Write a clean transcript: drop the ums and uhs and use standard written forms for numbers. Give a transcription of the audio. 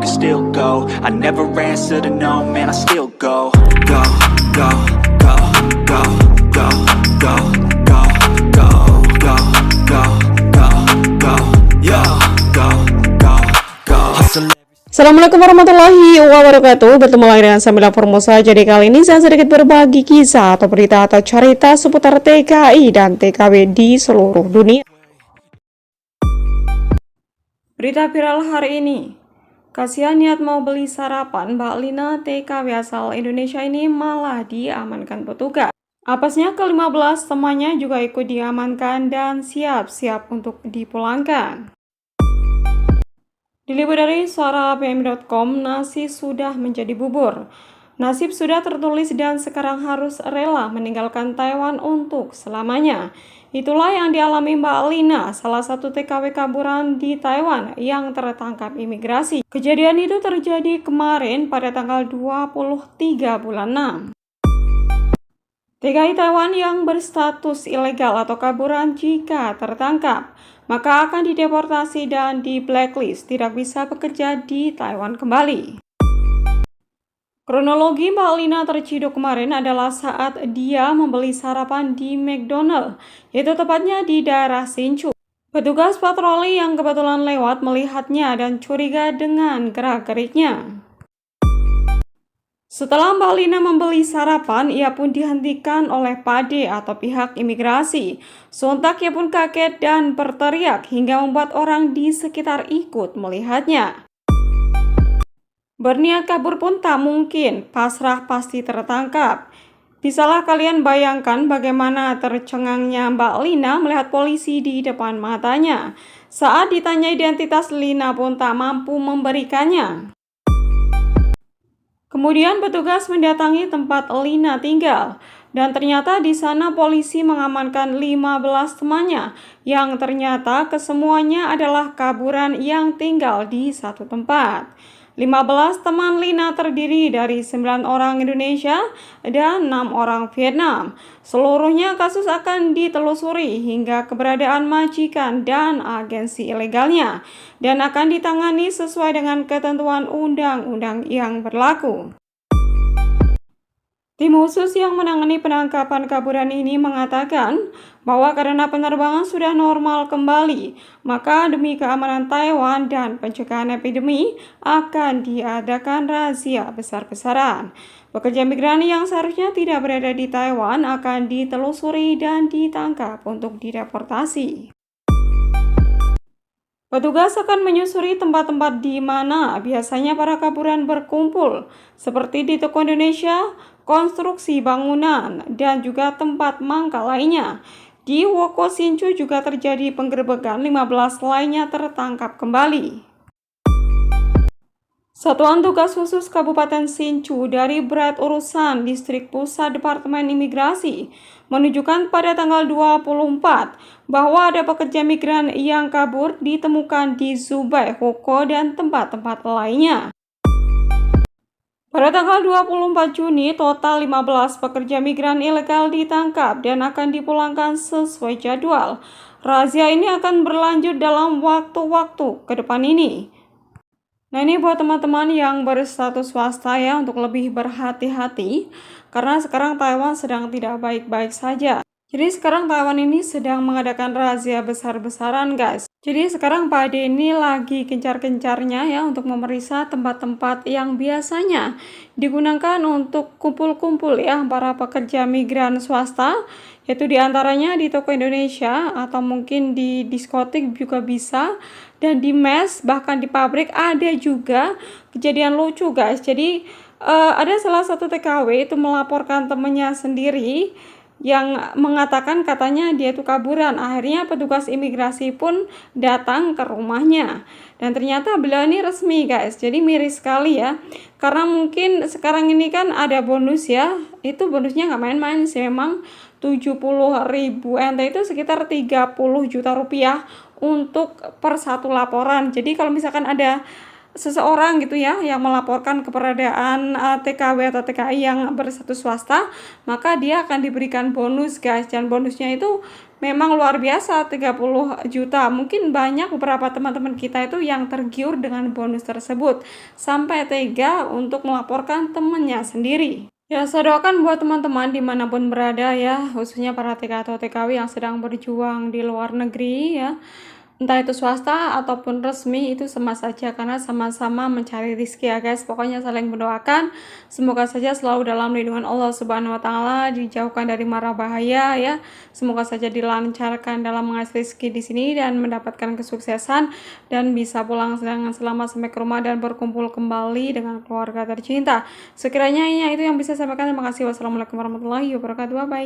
could still go. I never answer to no, man, I still go. Go, go, go, go, go, go, go, go, go, go, go, go, yo, go, go, go. Hustle. Assalamualaikum warahmatullahi wabarakatuh. Bertemu lagi dengan Samila Formosa. Jadi kali ini saya sedikit berbagi kisah atau berita atau cerita seputar TKI dan TKW di seluruh dunia. Berita viral hari ini. Kasihan niat mau beli sarapan, Mbak Lina TKW asal Indonesia ini malah diamankan petugas. Apesnya ke-15 temannya juga ikut diamankan dan siap-siap untuk dipulangkan. Diliput dari suarapmi.com, nasi sudah menjadi bubur. Nasib sudah tertulis dan sekarang harus rela meninggalkan Taiwan untuk selamanya. Itulah yang dialami Mbak Lina, salah satu TKW kaburan di Taiwan yang tertangkap imigrasi. Kejadian itu terjadi kemarin pada tanggal 23 bulan 6. TKI Taiwan yang berstatus ilegal atau kaburan jika tertangkap, maka akan dideportasi dan di blacklist, tidak bisa bekerja di Taiwan kembali. Kronologi Mbak Lina terciduk kemarin adalah saat dia membeli sarapan di McDonald, yaitu tepatnya di daerah Hsinchu. Petugas patroli yang kebetulan lewat melihatnya dan curiga dengan gerak-geriknya. Setelah Mbak Lina membeli sarapan, ia pun dihentikan oleh PADE atau pihak imigrasi. Sontak ia pun kaget dan berteriak hingga membuat orang di sekitar ikut melihatnya. Berniat kabur pun tak mungkin, pasrah pasti tertangkap. Bisalah kalian bayangkan bagaimana tercengangnya Mbak Lina melihat polisi di depan matanya. Saat ditanya identitas, Lina pun tak mampu memberikannya. Kemudian petugas mendatangi tempat Lina tinggal dan ternyata di sana polisi mengamankan 15 temannya yang ternyata kesemuanya adalah kaburan yang tinggal di satu tempat. 15 teman Lina terdiri dari 9 orang Indonesia dan 6 orang Vietnam. Seluruhnya kasus akan ditelusuri hingga keberadaan majikan dan agensi ilegalnya dan akan ditangani sesuai dengan ketentuan undang-undang yang berlaku. Tim khusus yang menangani penangkapan kaburan ini mengatakan bahwa karena penerbangan sudah normal kembali, maka demi keamanan Taiwan dan pencegahan epidemi akan diadakan razia besar-besaran. Pekerja migran yang seharusnya tidak berada di Taiwan akan ditelusuri dan ditangkap untuk dideportasi. Petugas akan menyusuri tempat-tempat di mana biasanya para kaburan berkumpul, seperti di toko Indonesia, konstruksi bangunan, dan juga tempat mangkal lainnya. Di Woko Hsinchu juga terjadi penggerebekan, 15 lainnya tertangkap kembali. Satuan Tugas Khusus Kabupaten Hsinchu dari Berat Urusan Distrik Pusat Departemen Imigrasi menunjukkan pada tanggal 24 bahwa ada pekerja migran yang kabur ditemukan di Zhubei, Woko, dan tempat-tempat lainnya. Pada tanggal 24 Juni, total 15 pekerja migran ilegal ditangkap dan akan dipulangkan sesuai jadwal. Razia ini akan berlanjut dalam waktu-waktu ke depan ini. Nah, ini buat teman-teman yang berstatus swasta ya, untuk lebih berhati-hati karena sekarang Taiwan sedang tidak baik-baik saja. Jadi sekarang Taiwan ini sedang mengadakan razia besar-besaran, guys. Jadi sekarang PADE ini lagi gencar-gencarnya ya untuk memeriksa tempat-tempat yang biasanya digunakan untuk kumpul-kumpul ya para pekerja migran swasta, yaitu diantaranya di toko Indonesia atau mungkin di diskotik juga bisa, dan di mes, bahkan di pabrik ada juga kejadian lucu, guys. Jadi ada salah satu TKW itu melaporkan temannya sendiri yang mengatakan katanya dia itu kaburan. Akhirnya petugas imigrasi pun datang ke rumahnya dan ternyata beliau ini resmi, guys. Jadi miris sekali ya, karena mungkin sekarang ini kan ada bonus ya, itu bonusnya nggak main-main sih memang. 70.000 NT itu sekitar 30 juta rupiah untuk per satu laporan. Jadi kalau misalkan ada seseorang gitu ya yang melaporkan keberadaan TKW atau TKI yang berstatus swasta, maka dia akan diberikan bonus, guys. Dan bonusnya itu memang luar biasa 30 juta. Mungkin banyak beberapa teman-teman kita itu yang tergiur dengan bonus tersebut sampai tega untuk melaporkan temannya sendiri. Ya, saya doakan buat teman-teman dimanapun berada ya, khususnya para TK atau TKW yang sedang berjuang di luar negeri ya, entah itu swasta ataupun resmi, itu sama saja karena sama-sama mencari rezeki ya guys. Pokoknya saling mendoakan, semoga saja selalu dalam lindungan Allah Subhanahu wa Ta'ala, dijauhkan dari mara bahaya ya. Semoga saja dilancarkan dalam mengais rezeki di sini dan mendapatkan kesuksesan dan bisa pulang dengan selamat sampai ke rumah dan berkumpul kembali dengan keluarga tercinta. Sekiranya itu yang bisa saya sampaikan. Terima kasih. Wassalamualaikum warahmatullahi wabarakatuh. Bye.